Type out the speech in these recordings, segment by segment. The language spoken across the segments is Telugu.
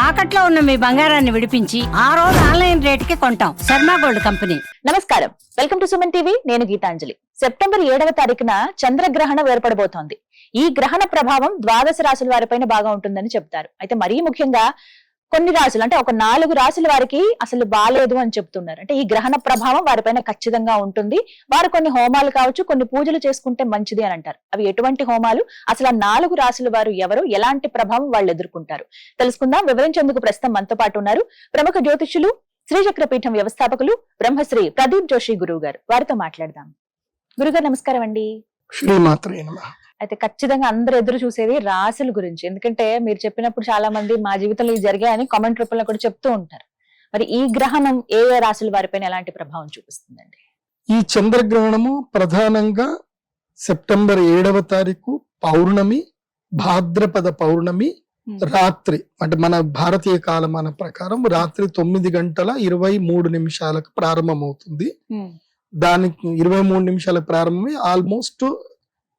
తాకట్లో ఉన్న మీ బంగారాన్ని విడిపించి ఆ రోజు ఆన్లైన్ రేటుకి కొంటాం. Sharma gold company. నమస్కారం, వెల్కమ్ టు సుమన్ టీవీ. నేను గీతాంజలి. సెప్టెంబర్ 7వ తారీఖున చంద్రగ్రహణం ఏర్పడబోతోంది. ఈ గ్రహణ ప్రభావం ద్వాదశ రాశుల వారిపైన బాగా ఉంటుందని చెప్తారు. అయితే మరీ ముఖ్యంగా కొన్ని రాశులు, అంటే ఒక 4 రాశుల వారికి అసలు బాలేదు అని చెప్తున్నారు. అంటే ఈ గ్రహణ ప్రభావం వారిపైన ఖచ్చితంగా ఉంటుంది. వారు కొన్ని హోమాలు కావచ్చు, కొన్ని పూజలు చేసుకుంటే మంచిది అని అంటారు. అవి ఎటువంటి హోమాలు, అసలు ఆ 4 రాశుల వారు ఎవరు, ఎలాంటి ప్రభావం వాళ్ళు ఎదుర్కొంటారు తెలుసుకుందాం. వివరించేందుకు ప్రస్తుతం మనతో పాటు ఉన్నారు ప్రముఖ జ్యోతిష్యులు, శ్రీచక్ర పీఠం వ్యవస్థాపకులు బ్రహ్మశ్రీ ప్రదీప్ జోషి గురువు గారు. వారితో మాట్లాడదాం. గురుగారు నమస్కారం అండి. శ్రీమాత్రే నమః. అయితే ఖచ్చితంగా అందరు ఎదురు చూసేది రాశుల గురించి. ఎందుకంటే మీరు చెప్పినప్పుడు చాలా మంది మా జీవితంలో ఇది జరిగాయని కామెంట్ రూపంలో కూడా చెప్తూ ఉంటారు. మరి ఈ గ్రహణం ఏ ఏ రాశుల వారిపైన ఎలాంటి ప్రభావం చూపిస్తుందండి? ఈ చంద్రగ్రహణము ప్రధానంగా సెప్టెంబర్ 7వ తారీఖు పౌర్ణమి, భాద్రపద పౌర్ణమి రాత్రి, అంటే మన భారతీయ కాలమాన ప్రకారం రాత్రి 9:23 ప్రారంభమవుతుంది. దానికి 23 నిమిషాలకు ప్రారంభమై ఆల్మోస్ట్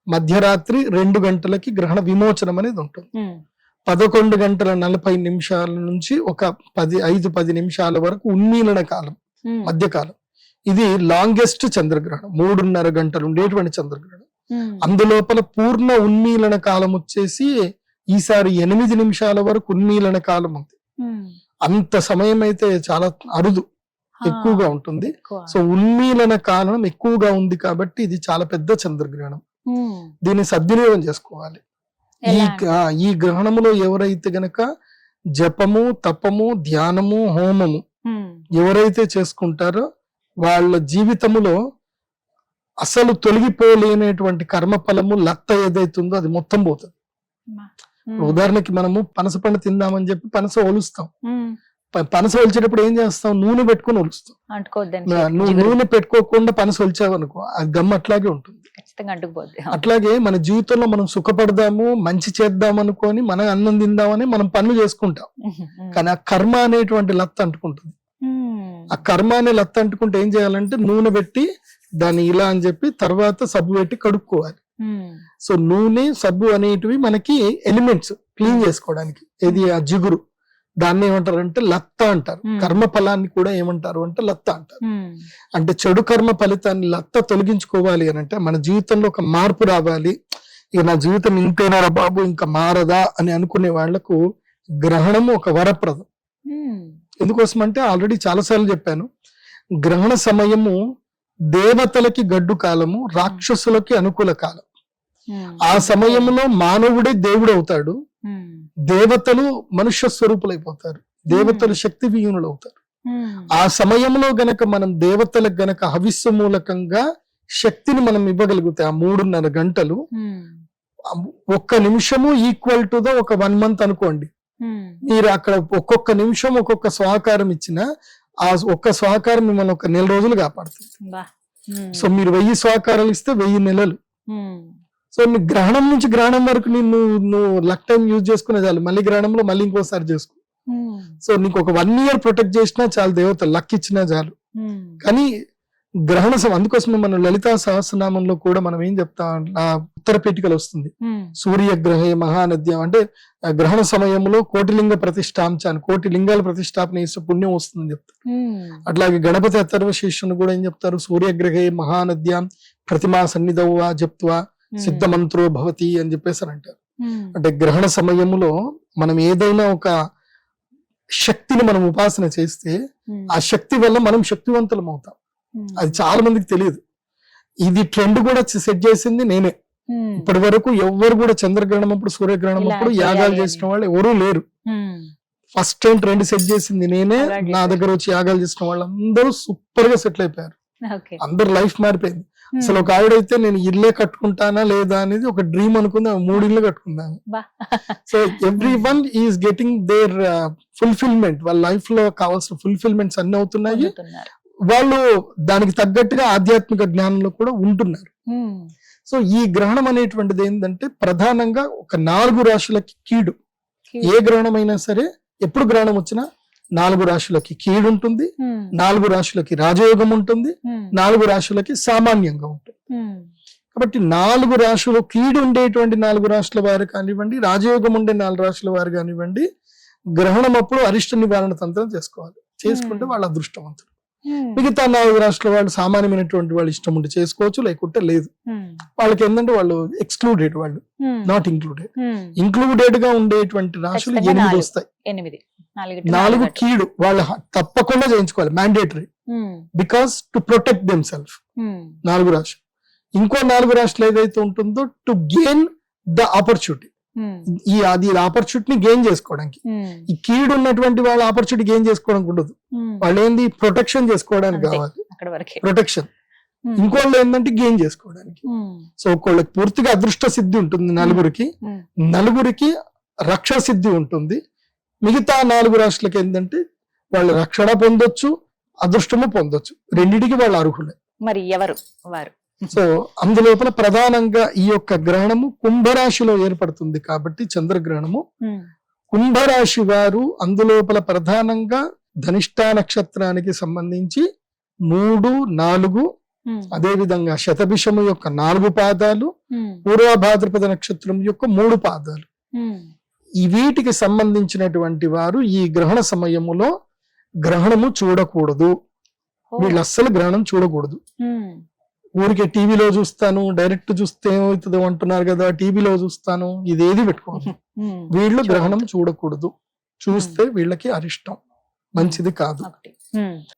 మధ్యరాత్రి 2 గంటలకి గ్రహణ విమోచనం అనేది ఉంటుంది. 11:40 నుంచి ఒక 5-10 నిమిషాల వరకు ఉన్మీలన కాలం, మధ్యకాలం. ఇది లాంగెస్ట్ చంద్రగ్రహణం, 3.5 గంటలు ఉండేటువంటి చంద్రగ్రహణం. అందులోపల పూర్ణ ఉన్మీలన కాలం వచ్చేసి ఈసారి 8 నిమిషాల వరకు ఉన్మీలన కాలం ఉంది. అంత సమయం అయితే చాలా అరుదు, ఎక్కువగా ఉంటుంది. సో ఉన్మీలన కాలం ఎక్కువగా ఉంది కాబట్టి ఇది చాలా పెద్ద చంద్రగ్రహణం. దీన్ని సద్వినియోగం చేసుకోవాలి. ఈ గ్రహణములో ఎవరైతే గనక జపము, తపము, ధ్యానము, హోమము ఎవరైతే చేసుకుంటారో వాళ్ళ జీవితములో అసలు తొలగిపోలేనటువంటి కర్మఫలము లత్త ఏదైతుందో అది మొత్తం పోతుంది. ఉదాహరణకి మనము పనస పండు తిందామని చెప్పి పనస ఒలుస్తాం. పనస ఒలిచేటప్పుడు ఏం చేస్తాం? నూనె పెట్టుకుని ఒలుస్తాం. నువ్వు నూనె పెట్టుకోకుండా పనస ఒలిచావు అనుకో, అది గమ్ అట్లాగే ఉంటుంది. అట్లాగే మన జీవితంలో మనం సుఖపడదాము, మంచి చేద్దాం అనుకొని మనం అన్నం తిందామని మనం పనులు చేసుకుంటాం. కానీ ఆ కర్మ అనేటువంటి లత్త అంటుకుంటుంది. ఆ కర్మ అనే లత్త అంటుకుంటే ఏం చేయాలంటే నూనె పెట్టి దాన్ని ఇలా అని చెప్పి తర్వాత సబ్బు పెట్టి కడుక్కోవాలి. సో నూనె, సబ్బు అనేటివి మనకి ఎలిమెంట్స్ క్లీన్ చేసుకోవడానికి. ఇది ఆ జిగురు, దాన్ని ఏమంటారు అంటే లత్త అంటారు. కర్మ ఫలాన్ని కూడా ఏమంటారు అంటే లత్త అంటారు. అంటే చెడు కర్మ ఫలితాన్ని లత్త తొలగించుకోవాలి అని అంటే మన జీవితంలో ఒక మార్పు రావాలి. ఇక నా జీవితం ఇంతేనారా బాబు, ఇంకా మారదా అని అనుకునే వాళ్లకు గ్రహణము ఒక వరప్రదం. ఎందుకోసం అంటే ఆల్రెడీ చాలాసార్లు చెప్పాను, గ్రహణ సమయము దేవతలకి గడ్డు కాలము, రాక్షసులకి అనుకూల కాలం. ఆ సమయంలో మానవుడే దేవుడు అవుతాడు, దేవతలు మనుష్య స్వరూపులైపోతారు, దేవతలు శక్తి విహీనులు అవుతారు. ఆ సమయంలో గనక మనం దేవతలకు గనక హవిస్సు మూలకంగా శక్తిని మనం ఇవ్వగలిగితే ఆ 3.5 గంటలు, 1 నిమిషము ఈక్వల్ టు ద ఒక 1 మంత్ అనుకోండి. మీరు అక్కడ ఒక్కొక్క నిమిషం ఒక్కొక్క స్వాకారం ఇచ్చిన ఆ ఒక్క స్వాకారం మిమ్మల్ని ఒక 1 నెల రోజులు కాపాడుతుంది. సో మీరు 1000 స్వాకారాలు ఇస్తే 1000 నెలలు. సో నీ గ్రహణం నుంచి గ్రహణం వరకు నువ్వు లక్ టైం యూజ్ చేసుకునే చాలు, మళ్ళీ గ్రహణంలో మళ్ళీ ఇంకోసారి చేసుకో. సో నీకు ఒక 1 ఇయర్ ప్రొటెక్ట్ చేసినా చాలు, దేవత లక్ ఇచ్చినా చాలు. కానీ గ్రహణ అందుకోసమే మనం లలితా సహస్రనామంలో కూడా మనం ఏం చెప్తాం, ఆ ఉత్తర పీఠికలు వస్తుంది, సూర్యగ్రహే మహానద్యం, అంటే గ్రహణ సమయంలో కోటిలింగ ప్రతిష్టాంచాను, 1,000,000 లింగాల ప్రతిష్టాపన చేస్తే పుణ్యం వస్తుందని చెప్తారు. అట్లాగే గణపతి అథర్వశీర్షుని కూడా ఏం చెప్తారు, సూర్యగ్రహే మహానద్యాం ప్రతిమా సన్నిధౌవా జప్త్వా సిద్ధమంత్రో భవతి అని చెప్పేసి అంటారు. అంటే గ్రహణ సమయంలో మనం ఏదైనా ఒక శక్తిని మనం ఉపాసన చేస్తే ఆ శక్తి వల్ల మనం శక్తివంతులం అవుతాం. అది చాలా మందికి తెలియదు. ఇది ట్రెండ్ కూడా సెట్ చేసింది నేనే. ఇప్పటి వరకు ఎవ్వరు కూడా చంద్రగ్రహణం అప్పుడు, సూర్యగ్రహణం అప్పుడు యాగాలు చేసిన వాళ్ళు ఎవరూ లేరు. ఫస్ట్ టైం ట్రెండ్ సెట్ చేసింది నేనే. నా దగ్గర వచ్చి యాగాలు చేసిన వాళ్ళందరూ సూపర్ గా సెటిల్ అయిపోయారు. అందరు లైఫ్ మారిపోయింది. అసలు ఒక ఆవిడైతే నేను ఇల్లే కట్టుకుంటానా లేదా అనేది ఒక డ్రీమ్ అనుకుంది, 3 ఇళ్ళు కట్టుకున్నాను. So every one is getting there fulfilment. వాళ్ళ లైఫ్ లో కావాల్సిన ఫుల్ఫిల్మెంట్స్ అన్ని అవుతున్నాయి. వాళ్ళు దానికి తగ్గట్టుగా ఆధ్యాత్మిక జ్ఞానంలో కూడా ఉంటున్నారు. సో ఈ గ్రహణం అనేటువంటిది ఏంటంటే ప్రధానంగా ఒక 4 రాశులకి కీడు. ఏ గ్రహణం అయినా సరే, ఎప్పుడు గ్రహణం వచ్చినా 4 రాశులకి కీడు ఉంటుంది, 4 రాశులకి రాజయోగం ఉంటుంది, 4 రాశులకి సామాన్యంగా ఉంటుంది. కాబట్టి 4 రాశులు కీడు ఉండేటువంటి 4 రాశుల వారు కానివ్వండి, రాజయోగం ఉండే 4 రాశుల వారు కానివ్వండి, గ్రహణం అప్పుడు అరిష్ట నివారణ తంత్రం చేసుకోవాలి. చేసుకుంటే వాళ్ళ అదృష్టవంతులు. మిగతా 4 రాష్ట్రాల వాళ్ళు సామాన్యమైనటువంటి వాళ్ళు ఇష్టం ఉంటే చేసుకోవచ్చు, లేకుంటే లేదు. వాళ్ళకి ఏంటంటే వాళ్ళు ఎక్స్క్లూడెడ్, వాళ్ళు నాట్ ఇంక్లూడెడ్. ఇంక్లూడెడ్ గా ఉండేటువంటి రాశులు 8 వస్తాయి. 4 కీడు వాళ్ళు తప్పకుండా చేయించుకోవాలి, mandatory, because to protect them self. 4 రాశులు. ఇంకో 4 రాష్ట్రాలు ఏదైతే ఉంటుందో టు గెయిన్ ద ఆపర్చునిటీ, అది ఆపర్చునిటీని గెయిన్ చేసుకోవడానికి. ఈ కీడు ఉన్నటువంటి వాళ్ళ ఆపర్చునిటీ గెయిన్ చేసుకోవడానికి ఉండదు. వాళ్ళు ఏంది ప్రొటెక్షన్ చేసుకోవడానికి కావాలి, ప్రొటెక్షన్. ఇంకోళ్ళు ఏంటంటే గెయిన్ చేసుకోవడానికి. సో ఒకళ్ళకి పూర్తిగా అదృష్ట సిద్ధి ఉంటుంది, 4 రక్షణ సిద్ధి ఉంటుంది. మిగతా 4 రాష్ట్రాలకి ఏంటంటే వాళ్ళు రక్షణ పొందొచ్చు, అదృష్టము పొందొచ్చు, రెండిటికి వాళ్ళు అర్హులే. మరి ఎవరు వారు? సో అందులోపల ప్రధానంగా ఈ యొక్క గ్రహణము కుంభరాశిలో ఏర్పడుతుంది కాబట్టి చంద్రగ్రహణము, కుంభరాశి వారు అందులోపల ప్రధానంగా ధనిష్టా నక్షత్రానికి సంబంధించి 3, 4, అదే విధంగా శతభిషము యొక్క 4 పాదాలు, పూర్వభాద్రపద నక్షత్రం యొక్క 3 పాదాలు, ఈ వీటికి సంబంధించినటువంటి వారు ఈ గ్రహణ సమయములో గ్రహణము చూడకూడదు. వీళ్ళు అస్సలు గ్రహణం చూడకూడదు. ఊరికే టీవీలో చూస్తాను, డైరెక్ట్ చూస్తే ఏమవుతుందో అంటున్నారు కదా, టీవీలో చూస్తాను, ఇదేది పెట్టుకోవద్దు. వీళ్ళు గ్రహణం చూడకూడదు. చూస్తే వీళ్ళకి అరిష్టం, మంచిది కాదు.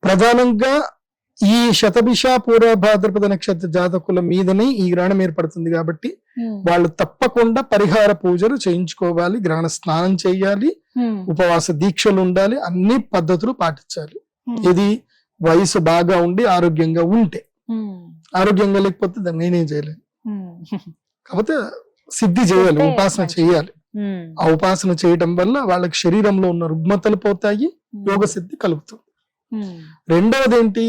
ప్రధానంగా ఈ శతభిష పూర్వ భాద్రపద నక్షత్ర జాతకుల మీదనే ఈ గ్రహణం ఏర్పడుతుంది కాబట్టి వాళ్ళు తప్పకుండా పరిహార పూజలు చేయించుకోవాలి, గ్రహణ స్నానం చేయాలి, ఉపవాస దీక్షలు ఉండాలి, అన్ని పద్ధతులు పాటించాలి. ఇది వయసు బాగా ఉండి ఆరోగ్యంగా ఉంటే. ఆరోగ్యంగా లేకపోతే దాన్ని నేనేం చేయలేను. కాకపోతే సిద్ధి చేయాలి, ఉపాసన చేయాలి. ఆ ఉపాసన చేయటం వల్ల వాళ్ళకి శరీరంలో ఉన్న రుగ్మతలు పోతాయి, యోగ సిద్ధి కలుగుతుంది. రెండవది ఏంటి,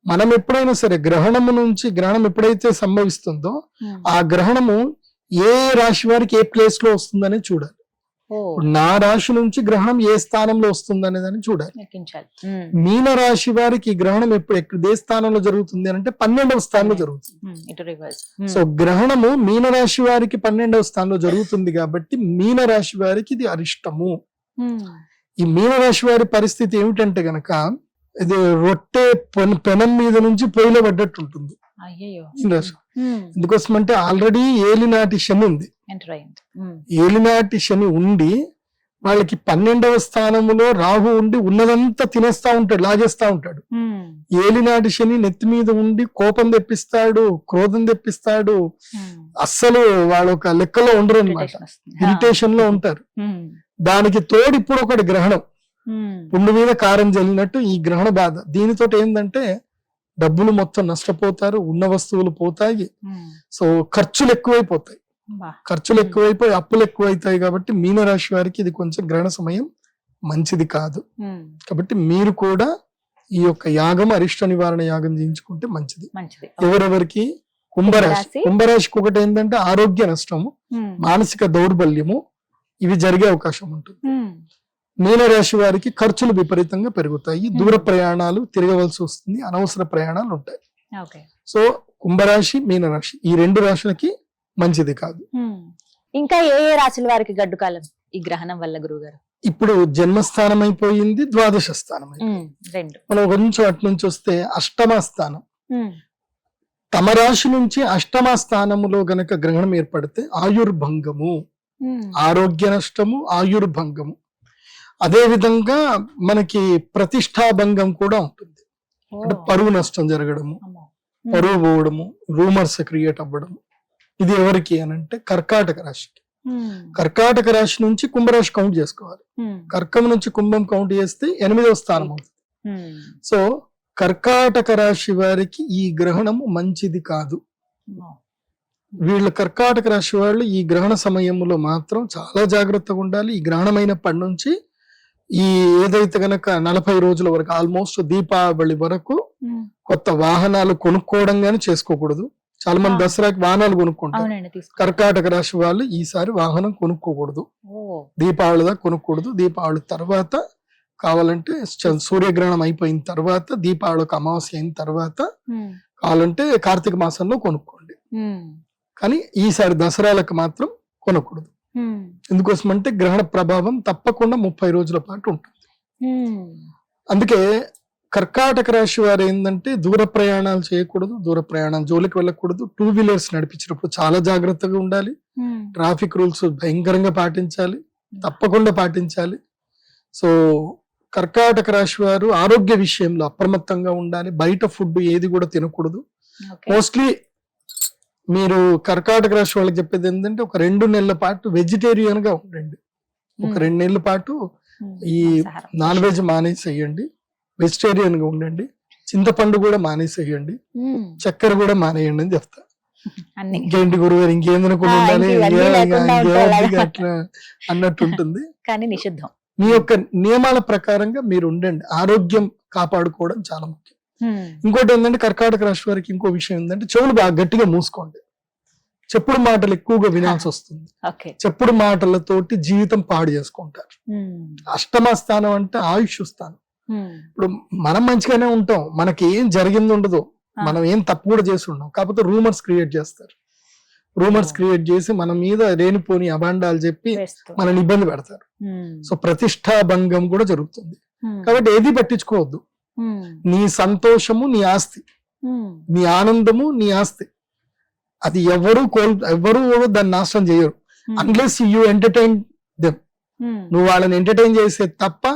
మనం ఎప్పుడైనా సరే గ్రహణం ఎప్పుడైతే సంభవిస్తుందో ఆ గ్రహణము ఏ రాశి వారికి ఏ ప్లేస్ లో వస్తుందని చూడాలి. నా రాశి నుంచి గ్రహణం ఏ స్థానంలో వస్తుంది అనేదాన్ని చూడాలి. మీన రాశి వారికి గ్రహణం ఎప్పుడు ఏ స్థానంలో జరుగుతుంది అంటే 12వ స్థానంలో జరుగుతుంది. సో గ్రహణము మీన రాశి వారికి 12వ స్థానంలో జరుగుతుంది కాబట్టి మీన రాశి వారికి ఇది అరిష్టము. ఈ మీన రాశి వారి పరిస్థితి ఏమిటంటే గనక ఇది రొట్టె పెనం మీద నుంచి పొయ్యిలో పడ్డట్టు ఉంటుంది. ఎందుకోసం అంటే ఆల్రెడీ ఏలినాటి శని ఉంది. ఏలినాటి శని ఉండి వాళ్ళకి 12వ స్థానములో రాహు ఉండి ఉన్నదంతా తినేస్తా ఉంటాడు, లాగేస్తా ఉంటాడు. ఏలినాటి శని నెత్తి మీద ఉండి కోపం తెప్పిస్తాడు, క్రోధం తెప్పిస్తాడు. అస్సలు వాళ్ళు ఒక లెక్కలో ఉండరు అనమాట, ఇరిటేషన్ లో ఉంటారు. దానికి తోడు ఇప్పుడు ఒకటి గ్రహణం, పుండు మీద కారం జల్లినట్టు ఈ గ్రహణ బాధ. దీనితో ఏంటంటే డబ్బులు మొత్తం నష్టపోతారు, ఉన్న వస్తువులు పోతాయి. సో ఖర్చులు ఎక్కువైపోతాయి, ఖర్చులు అప్పులు ఎక్కువైతాయి. కాబట్టి మీనరాశి వారికి ఇది కొంచెం గ్రహణ సమయం మంచిది కాదు. కాబట్టి మీరు కూడా ఈ యొక్క యాగం, అరిష్ట నివారణ యాగం చేయించుకుంటే మంచిది. ఎవరెవరికి కుంభరాశికి ఒకటి ఏంటంటే ఆరోగ్య నష్టము, మానసిక దౌర్బల్యము, ఇవి జరిగే అవకాశం ఉంటుంది. మీనరాశి వారికి ఖర్చులు విపరీతంగా పెరుగుతాయి, దూర ప్రయాణాలు తిరగవలసి వస్తుంది, అనవసర ప్రయాణాలు ఉంటాయి. సో కుంభరాశి, మీనరాశి ఈ 2 రాశులకి మంచిది కాదు. ఇంకా ఏ రాశుల వారికి గడ్డు కాలం ఈ గ్రహణం వల్ల గురుగారు? ఇప్పుడు జన్మస్థానం అయిపోయింది, ద్వాదశ స్థానం అయిపోయింది. మనం కొంచెం అటు నుంచి వస్తే అష్టమ స్థానం. తమ రాశి నుంచి అష్టమ స్థానములో గనక గ్రహణం ఏర్పడితే ఆయుర్భంగము, ఆరోగ్య నష్టము, ఆయుర్భంగము. అదే విధంగా మనకి ప్రతిష్టాభంగం కూడా ఉంటుంది. అంటే పరువు నష్టం జరగడము, పరువు పోవడము, రూమర్స్ క్రియేట్ అవ్వడము. ఇది ఎవరికి అనంటే కర్కాటక రాశికి. కర్కాటక రాశి నుంచి కుంభరాశి కౌంట్ చేసుకోవాలి. కర్కం నుంచి కుంభం కౌంట్ చేస్తే 8వ స్థానం అవుతుంది. సో కర్కాటక రాశి వారికి ఈ గ్రహణము మంచిది కాదు. వీళ్ళ కర్కాటక రాశి వాళ్ళు ఈ గ్రహణ సమయంలో మాత్రం చాలా జాగ్రత్తగా ఉండాలి. ఈ గ్రహణమైనప్పటి నుంచి ఈ ఏదైతే గనక 40 రోజుల వరకు, ఆల్మోస్ట్ దీపావళి వరకు కొత్త వాహనాలు కొనుక్కోవడం గానీ చేసుకోకూడదు. చాలా మంది దసరాకి వాహనాలు కొనుక్కుంటారు. కర్కాటక రాశి వాళ్ళు ఈసారి వాహనం కొనుక్కోకూడదు, దీపావళి దాకా కొనుక్కూడదు. దీపావళి తర్వాత కావాలంటే సూర్యగ్రహణం అయిపోయిన తర్వాత, దీపావళికి అమావాస్య అయిన తర్వాత కావాలంటే కార్తీక మాసంలో కొనుక్కోండి. కానీ ఈసారి దసరాలకు మాత్రం కొనకూడదు. ఎందుకోసం అంటే గ్రహణ ప్రభావం తప్పకుండా 30 రోజుల పాటు ఉంటుంది. అందుకే కర్కాటక రాశి వారు ఏంటంటే దూర ప్రయాణాలు చేయకూడదు, దూర ప్రయాణం జోలికి వెళ్ళకూడదు, 2 వీలర్స్ నడిపించినప్పుడు చాలా జాగ్రత్తగా ఉండాలి, ట్రాఫిక్ రూల్స్ భయంకరంగా పాటించాలి, తప్పకుండా పాటించాలి. సో కర్కాటక రాశి వారు ఆరోగ్య విషయంలో అప్రమత్తంగా ఉండాలి, బయట ఫుడ్ ఏది కూడా తినకూడదు. మోస్ట్లీ మీరు కర్కాటక రాశి వాళ్ళకి చెప్పేది ఏంటంటే ఒక 2 నెలల పాటు వెజిటేరియన్ గా ఉండండి. ఒక 2 నెలల పాటు ఈ నాన్ వెజ్ మానేసేయండి, వెజిటేరియన్ గా ఉండండి, చింతపండు కూడా మానేసేయండి, చక్కెర కూడా మానేయండి అని చెప్తా. ఇంకేంటి గురుగారు ఇంకేం తినకుండా ఉండాలి అట్లా అన్నట్టు ఉంటుంది. కానీ నిషిద్ధం. మీ యొక్క నియమాల ప్రకారంగా మీరు ఉండండి, ఆరోగ్యం కాపాడుకోవడం చాలా ముఖ్యం. ఇంకోటి ఏంటంటే కర్కాటక రాశి వారికి ఇంకో విషయం ఏంటంటే చెవులు బాగా గట్టిగా మూసుకోండి. చెప్పుడు మాటలు ఎక్కువగా వినాల్సి వస్తుంది. చెప్పుడు మాటలతోటి జీవితం పాడు చేసుకుంటారు. అష్టమ స్థానం అంటే ఆయుష్ స్థానం. ఇప్పుడు మనం మంచిగానే ఉంటాం, మనకి ఏం జరిగింది ఉండదు, మనం ఏం తప్పు కూడా చేసి ఉన్నాం, కాకపోతే రూమర్స్ క్రియేట్ చేస్తారు. రూమర్స్ క్రియేట్ చేసి మన మీద లేనిపోని అభాండాలు చెప్పి మనల్ని ఇబ్బంది పెడతారు. సో ప్రతిష్టాభంగం కూడా జరుగుతుంది. కాబట్టి ఏది పట్టించుకోవద్దు. నీ సంతోషము నీ ఆస్తి, నీ ఆనందము నీ ఆస్తి. అది ఎవరు దాన్ని నాశనం చేయరు అన్లెస్ యూ ఎంటర్టైన్ దెమ్. నువ్వు వాళ్ళని ఎంటర్టైన్ చేసే తప్ప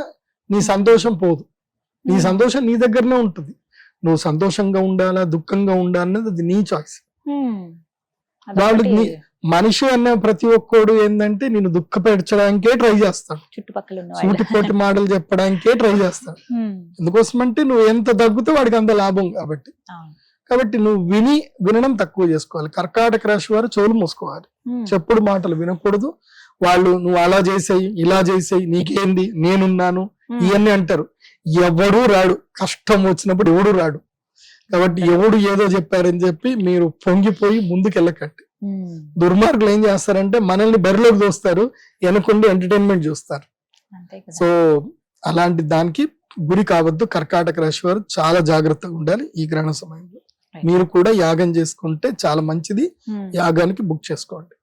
నీ సంతోషం పోదు. నీ సంతోషం నీ దగ్గరనే ఉంటుంది. నువ్వు సంతోషంగా ఉండాలా దుఃఖంగా ఉండాలన్నది అది నీ చాయిస్. వాళ్ళు మనిషి అనే ప్రతి ఒక్కడు ఏంటంటే నేను దుఃఖపెట్టడానికే ట్రై చేస్తాడు, సూటిపోటి మాటలు చెప్పడానికే ట్రై చేస్తాడు. ఎందుకోసం అంటే నువ్వు ఎంత దగ్గుతో వాడికి అంత లాభం. కాబట్టి నువ్వు వినడం తక్కువ చేసుకోవాలి. కర్కాటక రాశి వారు చెవులు మూసుకోవాలి, చెప్పుడు మాటలు వినకూడదు. వాళ్ళు నువ్వు అలా చేసేయి ఇలా చేసేయి నీకేంది నేనున్నాను ఇవన్నీ అంటారు. ఎవడూ రాడు, కష్టం వచ్చినప్పుడు ఎవడు రాడు. కాబట్టి ఎవడు ఏదో చెప్పారని చెప్పి మీరు పొంగిపోయి ముందుకెళ్ళకండి. దుర్మార్గులు ఏం చేస్తారంటే మనల్ని బరిలోకి దోస్తారు, వెనకుండి ఎంటర్టైన్మెంట్ చూస్తారు. సో అలాంటి దానికి గురి కావద్దు. కర్కాటక రాశి వారు చాలా జాగ్రత్తగా ఉండాలి ఈ గ్రహణ సమయంలో. మీరు కూడా యాగం చేసుకుంటే చాలా మంచిది. యాగానికి బుక్ చేసుకోండి.